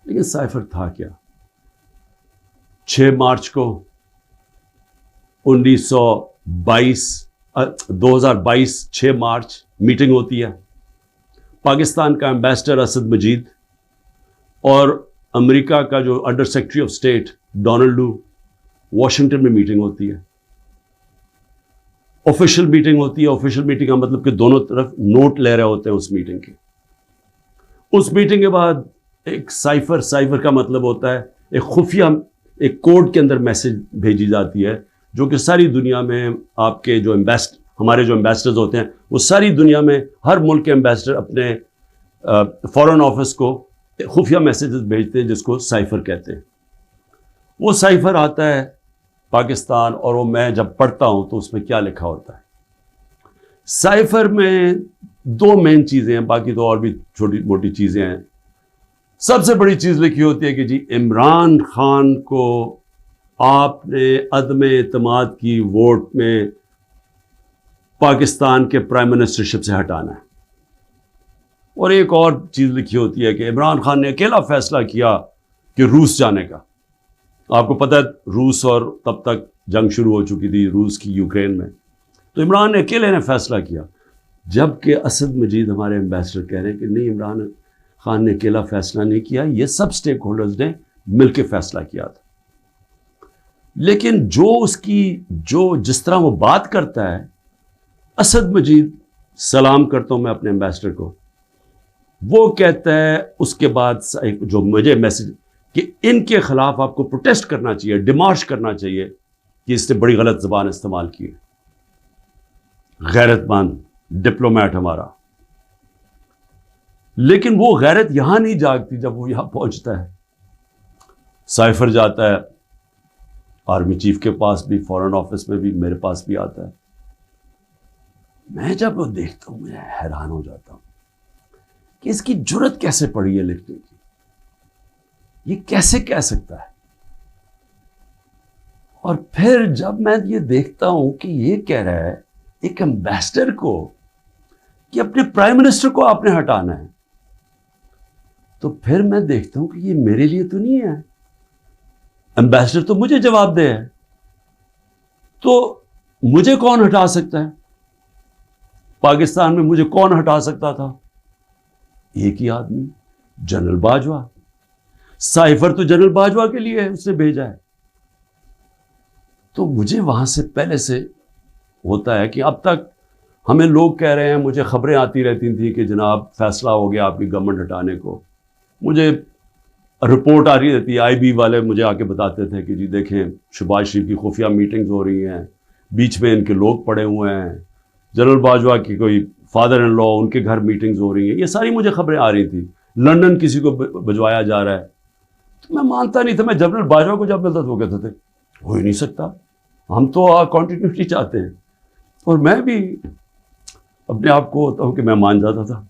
लेकिन साइफर था क्या? 6 मार्च को 2022 6 मार्च मीटिंग होती है। पाकिस्तान का एम्बेसडर असद मजीद और अमेरिका का जो under secretary of state Donald लू, वॉशिंगटन में मीटिंग होती है। ऑफिशियल मीटिंग होती है। ऑफिशियल मीटिंग का मतलब कि दोनों तरफ नोट ले रहे होते हैं उस मीटिंग के। उस मीटिंग के बाद एक साइफर का मतलब होता है एक खुफिया, एक कोड के अंदर मैसेज भेजी जाती है, जो कि सारी दुनिया में आपके जो हमारे जो एम्बेसडर्स होते हैं, वो सारी दुनिया में हर मुल्क के एम्बेसडर अपने फॉरेन ऑफिस को खुफिया मैसेजेस भेजते हैं, जिसको साइफर कहते हैं। वो साइफर आता है पाकिस्तान, और वो मैं जब पढ़ता हूं तो उसमें क्या लिखा होता है। साइफर में 2 मेन चीजें हैं, बाकी तो और भी छोटी मोटी चीजें हैं। सबसे बड़ी चीज लिखी होती है कि जी इमरान खान को आपने अदम एतमाद की वोट में पाकिस्तान के प्राइम मिनिस्टरशिप से हटाना है। और एक और चीज लिखी होती है कि इमरान खान ने अकेला फैसला किया कि रूस जाने का। आपको पता है रूस, और तब तक जंग शुरू हो चुकी थी रूस की यूक्रेन में, तो इमरान ने अकेले ने फैसला किया। जबकि असद मजीद हमारे एम्बेसडर कह रहे हैं कि नहीं, इमरान खान ने अकेला फैसला नहीं किया, ये सब स्टेक होल्डर्स ने मिलकर फैसला किया था। लेकिन जिस तरह वो बात करता है, असद मजीद, सलाम करता हूं मैं अपने एम्बेसडर को, वो कहता है उसके बाद जो मुझे मैसेज कि इनके खिलाफ आपको प्रोटेस्ट करना चाहिए, डिमार्च करना चाहिए कि इसने बड़ी गलत जबान इस्तेमाल की है। गैरतमंद डिप्लोमेट हमारा। लेकिन वो गैरत यहां नहीं जागती जब वो यहां पहुंचता है। साइफर जाता है आर्मी चीफ के पास भी, फॉरेन ऑफिस में भी, मेरे पास भी आता है। मैं जब वो देखता हूं मैं हैरान हो जाता हूं कि इसकी जुर्रत कैसे पड़ी है लिखने की। ये कैसे कह सकता है? और फिर जब मैं ये देखता हूं कि ये कह रहा है एक एम्बेसडर को कि अपने प्राइम मिनिस्टर को आपने हटाना है, तो फिर मैं देखता हूं कि ये मेरे लिए तो नहीं है। एम्बेसडर तो मुझे जवाब दे है, तो मुझे कौन हटा सकता है? पाकिस्तान में मुझे कौन हटा सकता था? एक ही आदमी, जनरल बाजवा। साइफर तो जनरल बाजवा के लिए है, उसने भेजा है। तो मुझे वहां से पहले से होता है कि अब तक हमें लोग कह रहे हैं, मुझे खबरें आती रहती थी कि जनाब फैसला हो गया आपकी गवर्नमेंट हटाने को। मुझे रिपोर्ट आ रही रहती है, आईबी वाले मुझे आके बताते थे कि जी देखें शहबाज शरीफ की खुफिया मीटिंग्स हो रही हैं, बीच में इनके लोग पड़े हुए हैं, जनरल बाजवा की कोई फादर इन लॉ, उनके घर मीटिंग्स हो रही हैं। ये सारी मुझे खबरें आ रही थी। लंदन किसी को भिजवाया जा रहा है, तो मैं मानता नहीं था। मैं जनरल बाजवा को जब मिलता तो वो कहते थे हो ही नहीं सकता, हम तो कॉन्टिन्यूटी चाहते हैं। और मैं भी अपने आप को होता हूँ कि मैं मान जाता था।